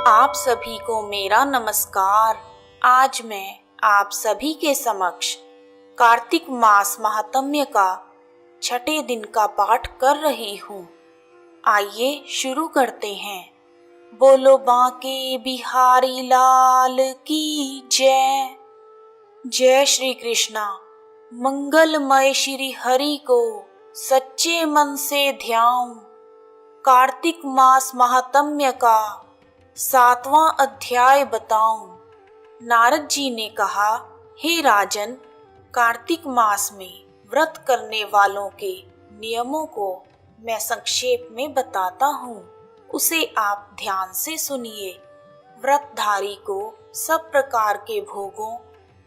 आप सभी को मेरा नमस्कार। आज मैं आप सभी के समक्ष कार्तिक मास महात्म्य का छठे दिन का पाठ कर रही हूँ। आइए शुरू करते हैं। बोलो बांके बिहारी लाल की जय। जय श्री कृष्णा। मंगलमय श्री हरि को सच्चे मन से ध्याऊं। कार्तिक मास महात्म्य का 7वां अध्याय बताऊं। नारद जी ने कहा, हे राजन, कार्तिक मास में व्रत करने वालों के नियमों को मैं संक्षेप में बताता हूँ, उसे आप ध्यान से सुनिए। व्रतधारी को सब प्रकार के भोगों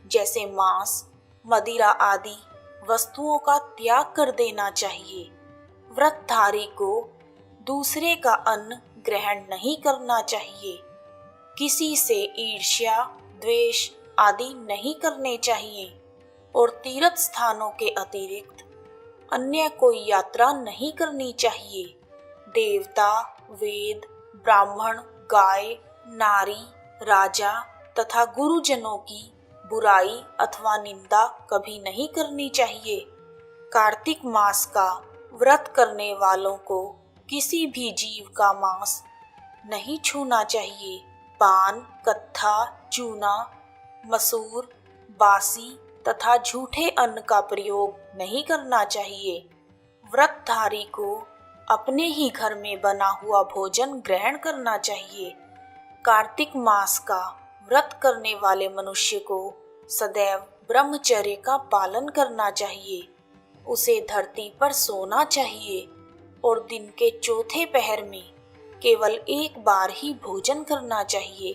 जैसे मांस, मदिरा आदि वस्तुओं का त्याग कर देना चाहिए। व्रतधारी को दूसरे का अन्न ग्रहण नहीं करना चाहिए। किसी से ईर्ष्या, द्वेष आदि नहीं करने चाहिए और तीर्थ स्थानों के अतिरिक्त अन्य कोई यात्रा नहीं करनी चाहिए। देवता, वेद, ब्राह्मण, गाय, नारी, राजा तथा गुरुजनों की बुराई अथवा निंदा कभी नहीं करनी चाहिए। कार्तिक मास का व्रत करने वालों को किसी भी जीव का मांस नहीं छूना चाहिए। पान, कत्था, चूना, मसूर, बासी तथा झूठे अन्न का प्रयोग नहीं करना चाहिए। व्रतधारी को अपने ही घर में बना हुआ भोजन ग्रहण करना चाहिए। कार्तिक मास का व्रत करने वाले मनुष्य को सदैव ब्रह्मचर्य का पालन करना चाहिए। उसे धरती पर सोना चाहिए और दिन के चौथे पहर में केवल एक बार ही भोजन करना चाहिए।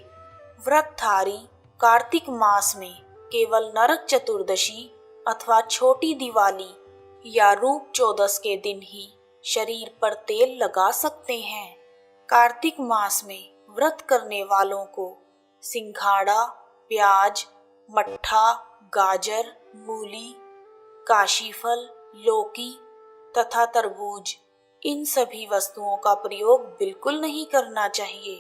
व्रतधारी कार्तिक मास में केवल नरक चतुर्दशी अथवा छोटी दिवाली या रूप चौदस के दिन ही शरीर पर तेल लगा सकते हैं। कार्तिक मास में व्रत करने वालों को सिंघाड़ा, प्याज, मट्ठा, गाजर, मूली, काशीफल, लौकी तथा तरबूज, इन सभी वस्तुओं का प्रयोग बिल्कुल नहीं करना चाहिए।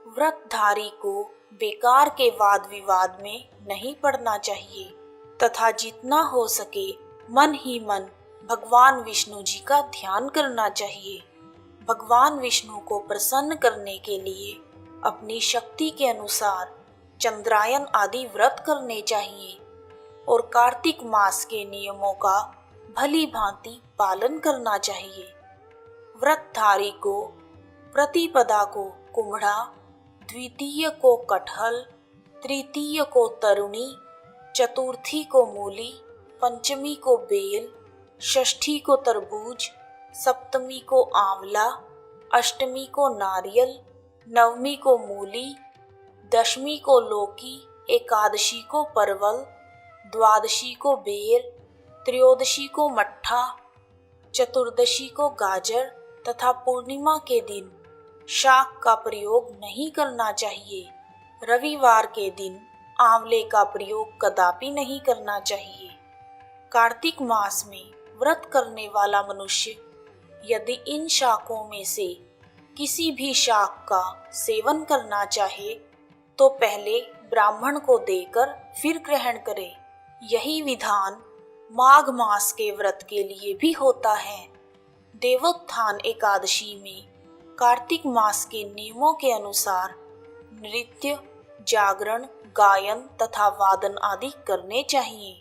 व्रतधारी को बेकार के वाद विवाद में नहीं पड़ना चाहिए तथा जितना हो सके मन ही मन भगवान विष्णु जी का ध्यान करना चाहिए। भगवान विष्णु को प्रसन्न करने के लिए अपनी शक्ति के अनुसार चंद्रायन आदि व्रत करने चाहिए और कार्तिक मास के नियमों का भली भांति पालन करना चाहिए। व्रतधारी को प्रतिपदा को कुम्हड़ा, द्वितीय को कटहल, तृतीय को तरुणी, चतुर्थी को मूली, पंचमी को बेल, षष्ठी को तरबूज, सप्तमी को आंवला, अष्टमी को नारियल, नवमी को मूली, दशमी को लौकी, एकादशी को परवल, द्वादशी को बेर, त्रयोदशी को मट्ठा, चतुर्दशी को गाजर तथा पूर्णिमा के दिन शाक का प्रयोग नहीं करना चाहिए। रविवार के दिन आंवले का प्रयोग कदापि नहीं करना चाहिए। कार्तिक मास में व्रत करने वाला मनुष्य यदि इन शाकों में से किसी भी शाक का सेवन करना चाहे तो पहले ब्राह्मण को देकर फिर ग्रहण करे। यही विधान माघ मास के व्रत के लिए भी होता है। देवोत्थान एकादशी में कार्तिक मास के नियमों के अनुसार नृत्य, जागरण, गायन तथा वादन आदि करने चाहिए।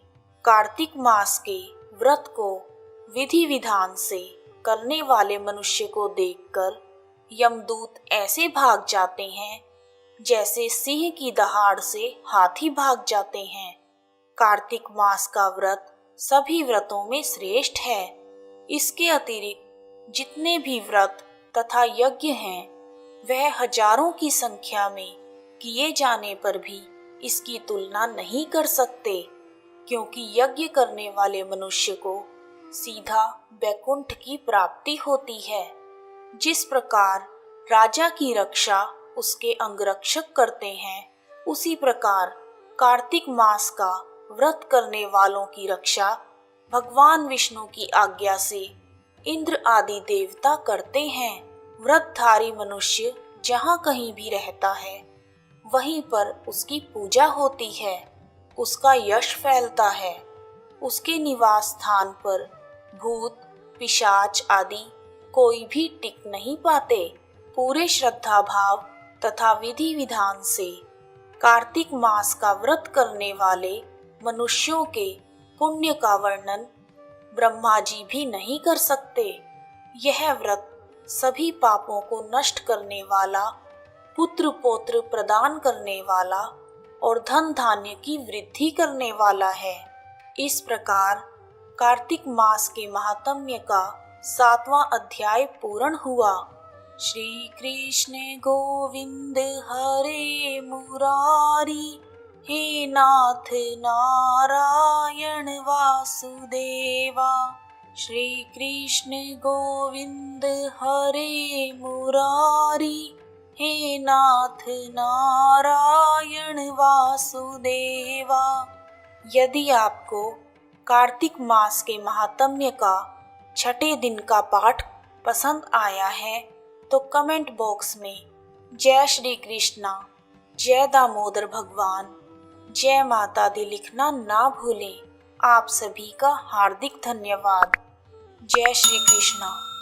कार्तिक मास के व्रत को विधि विधान से करने वाले मनुष्य को देखकर यमदूत ऐसे भाग जाते हैं जैसे सिंह की दहाड़ से हाथी भाग जाते हैं। कार्तिक मास का व्रत सभी व्रतों में श्रेष्ठ है। इसके अतिरिक्त जितने भी व्रत तथा यज्ञ हैं वह हजारों की संख्या में किए जाने पर भी इसकी तुलना नहीं कर सकते, क्योंकि यज्ञ करने वाले मनुष्य को सीधा वैकुंठ की प्राप्ति होती है। जिस प्रकार राजा की रक्षा उसके अंगरक्षक करते हैं, उसी प्रकार कार्तिक मास का व्रत करने वालों की रक्षा भगवान विष्णु की आज्ञा से इंद्र आदि देवता करते हैं। व्रतधारी मनुष्य जहाँ कहीं भी रहता है वहीं पर उसकी पूजा होती है, उसका यश फैलता है। उसके निवास स्थान पर भूत पिशाच आदि कोई भी टिक नहीं पाते। पूरे श्रद्धा भाव तथा विधि विधान से कार्तिक मास का व्रत करने वाले मनुष्यों के पुण्य का वर्णन ब्रह्मा जी भी नहीं कर सकते। यह व्रत सभी पापों को नष्ट करने वाला, पुत्र पौत्र प्रदान करने वाला और धन धान्य की वृद्धि करने वाला है। इस प्रकार कार्तिक मास के महात्म्य का 7वां अध्याय पूर्ण हुआ। श्री कृष्ण गोविंद हरे मुरारी, हे नाथ नारायण वासुदेवा। श्री कृष्ण गोविंद हरे मुरारी, हे नाथ नारायण वासुदेवा। यदि आपको कार्तिक मास के महात्म्य का छठे दिन का पाठ पसंद आया है तो कमेंट बॉक्स में जय श्री कृष्णा, जय दामोदर भगवान, जय माता दी लिखना ना भूलें। आप सभी का हार्दिक धन्यवाद। जय श्री कृष्णा।